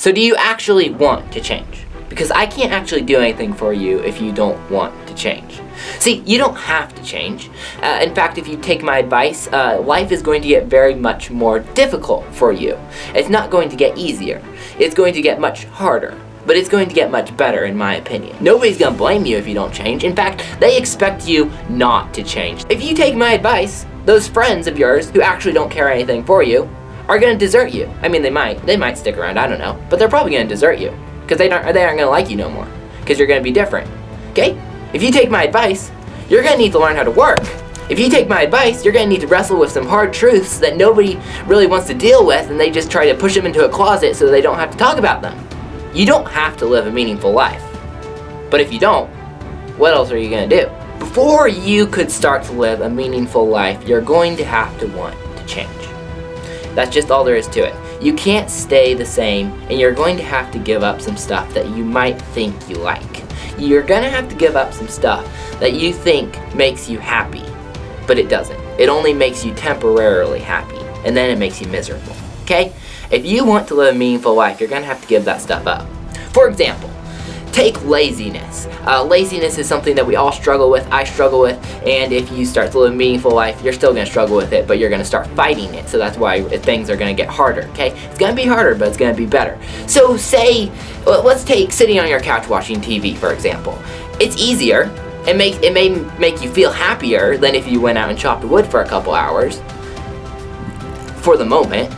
So do you actually want to change? Because I can't actually do anything for you if you don't want to change. See, you don't have to change. In fact, if you take my advice, life is going to get very much more difficult for you. It's not going to get easier. It's going to get much harder. But it's going to get much better, in my opinion. Nobody's gonna blame you if you don't change. In fact, they expect you not to change. If you take my advice, those friends of yours who actually don't care anything for you are gonna desert you. I mean, they might stick around, I don't know, but they're probably gonna desert you because they aren't gonna like you no more because you're gonna be different. Okay? If you take my advice, you're gonna need to learn how to work. If you take my advice, you're gonna need to wrestle with some hard truths that nobody really wants to deal with, and they just try to push them into a closet so they don't have to talk about them. You don't have to live a meaningful life. But if you don't, what else are you gonna do? Before you could start to live a meaningful life, you're going to have to want to change. That's just all there is to it. You can't stay the same, and you're going to have to give up some stuff that you might think you like. You're gonna have to give up some stuff that you think makes you happy, but it doesn't. It only makes you temporarily happy, and then it makes you miserable, okay? If you want to live a meaningful life, you're gonna have to give that stuff up. For example, take laziness. Laziness is something that we all struggle with, I struggle with, and if you start to live a meaningful life, you're still gonna struggle with it, but you're gonna start fighting it, so that's why things are gonna get harder, okay? It's gonna be harder, but it's gonna be better. So say, let's take sitting on your couch watching TV, for example. It's easier, it may make you feel happier than if you went out and chopped wood for a couple hours, for the moment.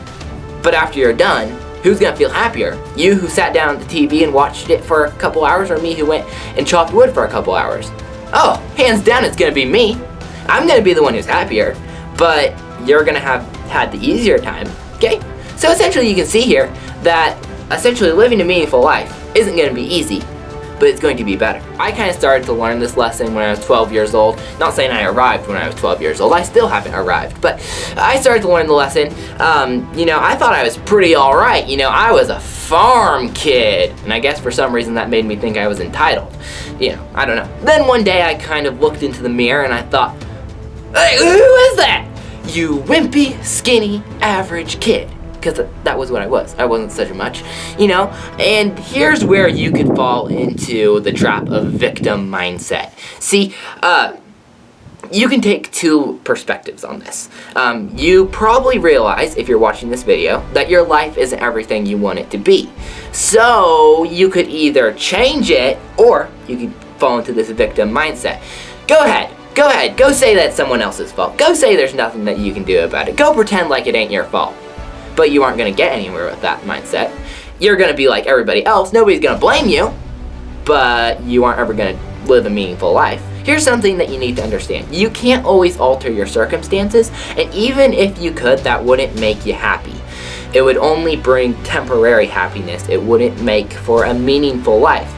But after you're done, who's gonna feel happier? You who sat down at the TV and watched it for a couple hours, or me who went and chopped wood for a couple hours? Oh, hands down it's gonna be me. I'm gonna be the one who's happier, but you're gonna have had the easier time, okay? So essentially you can see here that essentially living a meaningful life isn't gonna be easy, but it's going to be better. I kind of started to learn this lesson when I was 12 years old. Not saying I arrived when I was 12 years old. I still haven't arrived, but I started to learn the lesson. I thought I was pretty alright. I was a farm kid, and I guess for some reason that made me think I was entitled. I don't know. Then one day I kind of looked into the mirror and I thought, hey, who is that? You wimpy, skinny, average kid. Because that was what I was. I wasn't such a much, And here's where you could fall into the trap of victim mindset. See, you can take two perspectives on this. You probably realize, if you're watching this video, that your life isn't everything you want it to be. So you could either change it, or you could fall into this victim mindset. Go ahead. Go say that's someone else's fault. Go say there's nothing that you can do about it. Go pretend like it ain't your fault. But you aren't going to get anywhere with that mindset. You're going to be like everybody else. Nobody's going to blame you, but you aren't ever going to live a meaningful life. Here's something that you need to understand. You can't always alter your circumstances, and even if you could, that wouldn't make you happy. It would only bring temporary happiness. It wouldn't make for a meaningful life.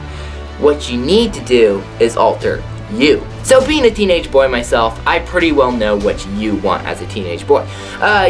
What you need to do is alter you. So being a teenage boy myself, I pretty well know what you want as a teenage boy.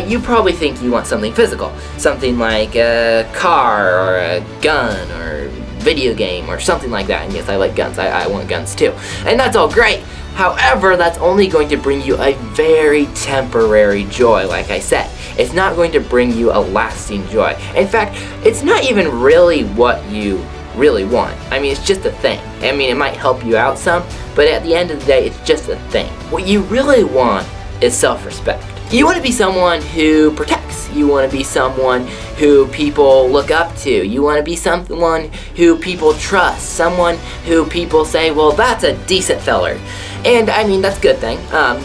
You probably think you want something physical. Something like a car or a gun or video game or something like that. And yes, I like guns. I want guns too. And that's all great. However, that's only going to bring you a very temporary joy, like I said. It's not going to bring you a lasting joy. In fact, it's not even really what you really want. I mean, it's just a thing. I mean, it might help you out some, but at the end of the day, it's just a thing. What you really want is self-respect. You want to be someone who protects. You want to be someone who people look up to. You want to be someone who people trust. Someone who people say, well, that's a decent feller. And I mean, that's a good thing.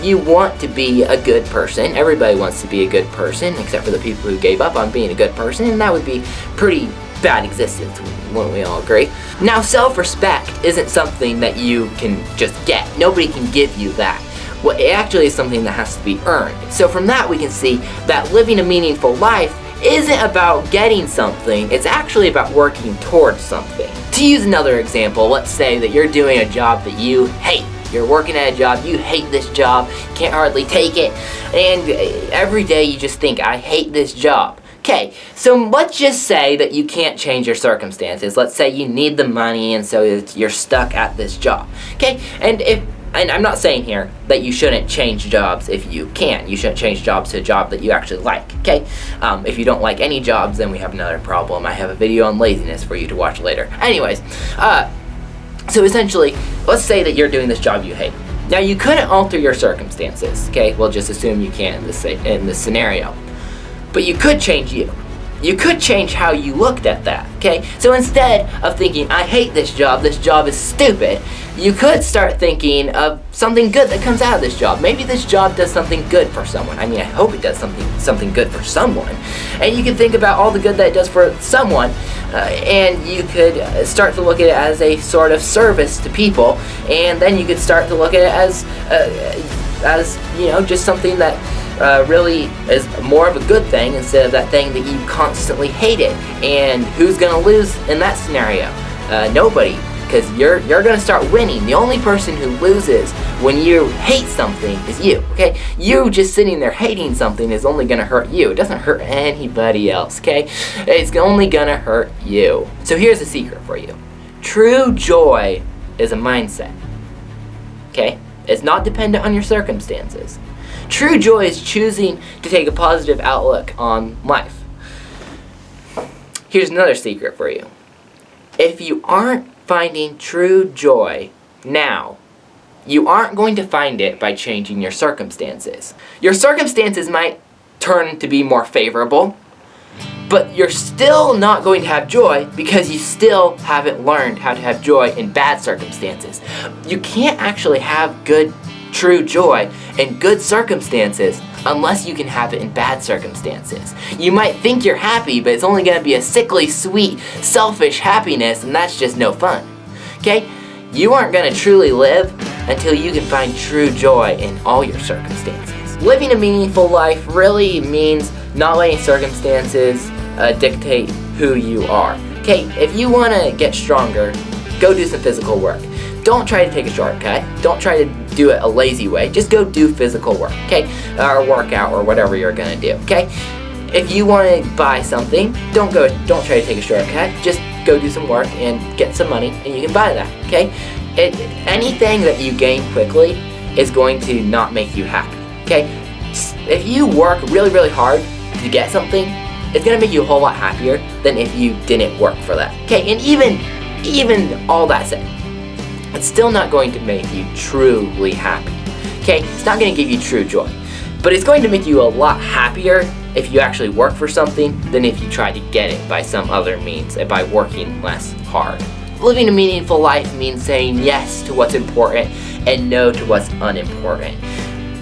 You want to be a good person. Everybody wants to be a good person, except for the people who gave up on being a good person, and that would be pretty bad existence, wouldn't we all agree? Now, self-respect isn't something that you can just get. Nobody can give you that. Well, it actually is something that has to be earned. So from that, we can see that living a meaningful life isn't about getting something, it's actually about working towards something. To use another example, let's say that you're doing a job that you hate. You're working at a job, you hate this job, can't hardly take it, and every day you just think, I hate this job. Okay, so let's just say that you can't change your circumstances. Let's say you need the money and so you're stuck at this job. Okay, and if and I'm not saying here that you shouldn't change jobs if you can. You shouldn't change jobs to a job that you actually like, okay? If you don't like any jobs, then we have another problem. I have a video on laziness for you to watch later. Anyways, so essentially, let's say that you're doing this job you hate. Now, you couldn't alter your circumstances, okay? We'll just assume you can in this scenario. But you could change you. You could change how you looked at that, okay? So instead of thinking, I hate this job is stupid, you could start thinking of something good that comes out of this job. Maybe this job does something good for someone. I mean, I hope it does something good for someone. And you can think about all the good that it does for someone, and you could start to look at it as a sort of service to people, and then you could start to look at it as you know, just something that really is more of a good thing instead of that thing that you constantly hated. And who's gonna lose in that scenario? Nobody, because you're gonna start winning. The only person who loses when you hate something is you, okay? You just sitting there hating something is only gonna hurt you. It doesn't hurt anybody else, okay? It's only gonna hurt you. So here's a secret for you. True joy is a mindset, okay? It's not dependent on your circumstances. True joy is choosing to take a positive outlook on life. Here's another secret for you. If you aren't finding true joy now, you aren't going to find it by changing your circumstances. Your circumstances might turn to be more favorable, but you're still not going to have joy because you still haven't learned how to have joy in bad circumstances. You can't actually have good, true joy in good circumstances unless you can have it in bad circumstances. You might think you're happy, but it's only going to be a sickly, sweet, selfish happiness, and that's just no fun. Okay? You aren't going to truly live until you can find true joy in all your circumstances. Living a meaningful life really means not letting circumstances dictate who you are. Okay, if you want to get stronger, go do some physical work. Don't try to take a shortcut. Don't try to do it a lazy way. Just go do physical work, okay? Or workout or whatever you're gonna do, okay? If you want to buy something, don't try to take a shortcut. Just go do some work and get some money, and you can buy that, okay? Anything that you gain quickly is going to not make you happy, okay? If you work really, really hard to get something, it's gonna make you a whole lot happier than if you didn't work for that, okay? And even all that said, it's still not going to make you truly happy, okay? It's not going to give you true joy, but it's going to make you a lot happier if you actually work for something than if you try to get it by some other means and by working less hard. Living a meaningful life means saying yes to what's important and no to what's unimportant.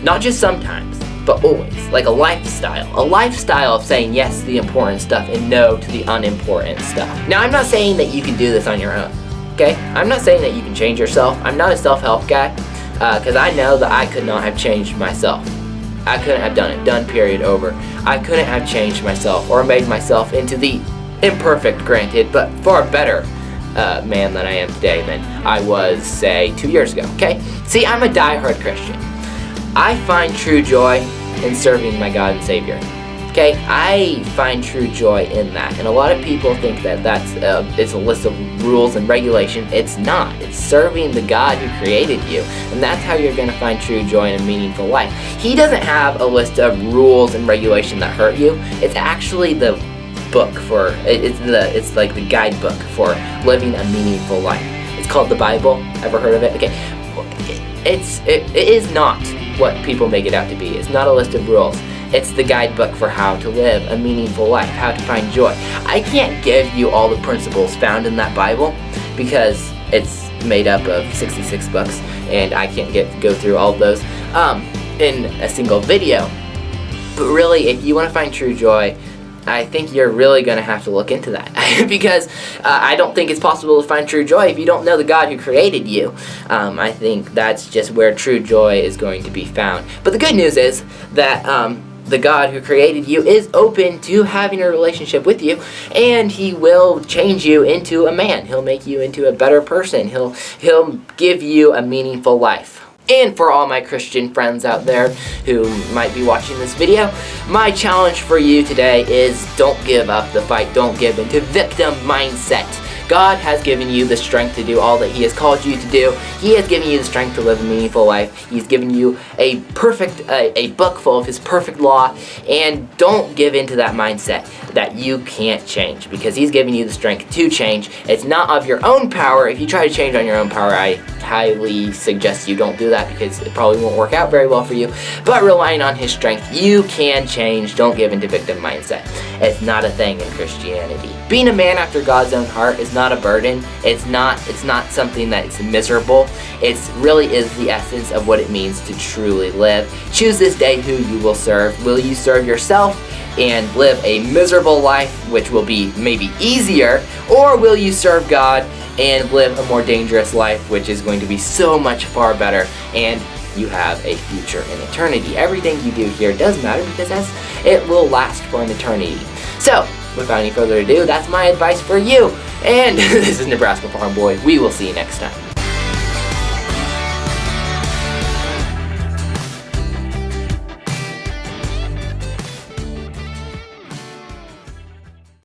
Not just sometimes, but always, like a lifestyle of saying yes to the important stuff and no to the unimportant stuff. Now, I'm not saying that you can do this on your own. Okay? I'm not saying that you can change yourself. I'm not a self-help guy, because I know that I could not have changed myself. I couldn't have done it. Done, period, over. I couldn't have changed myself or made myself into the imperfect, granted, but far better man than I am today than I was, say, 2 years ago. Okay? See, I'm a diehard Christian. I find true joy in serving my God and Savior. Okay, I find true joy in that, and a lot of people think that it's a list of rules and regulation. It's not. It's serving the God who created you, and that's how you're going to find true joy in a meaningful life. He doesn't have a list of rules and regulation that hurt you. It's actually the book for it's like the guidebook for living a meaningful life. It's called the Bible. Ever heard of it? Okay, it is not what people make it out to be. It's not a list of rules. It's the guidebook for how to live a meaningful life, how to find joy. I can't give you all the principles found in that Bible because it's made up of 66 books, and I can't go through all of those in a single video. But really, if you want to find true joy, I think you're really going to have to look into that because I don't think it's possible to find true joy if you don't know the God who created you. I think that's just where true joy is going to be found. But the good news is that the God who created you is open to having a relationship with you, and He will change you into a man. He'll make you into a better person. He'll give you a meaningful life. And for all my Christian friends out there who might be watching this video, my challenge for you today is don't give up the fight. Don't give into victim mindset. God has given you the strength to do all that He has called you to do. He has given you the strength to live a meaningful life. He's given you a book full of His perfect law, and don't give into that mindset that you can't change, because He's given you the strength to change. It's not of your own power. If you try to change on your own power, I highly suggest you don't do that, because it probably won't work out very well for you. But relying on His strength, you can change. Don't give into victim mindset. It's not a thing in Christianity. Being a man after God's own heart is not a burden. It's not something that's miserable. It really is the essence of what it means to truly live. Choose this day who you will serve. Will you serve yourself and live a miserable life, which will be maybe easier, or will you serve God and live a more dangerous life, which is going to be so much far better, and you have a future in eternity? Everything you do here does matter, because it will last for an eternity. So, without any further ado, that's my advice for you. And this is Nebraska Farm Boy. We will see you next time.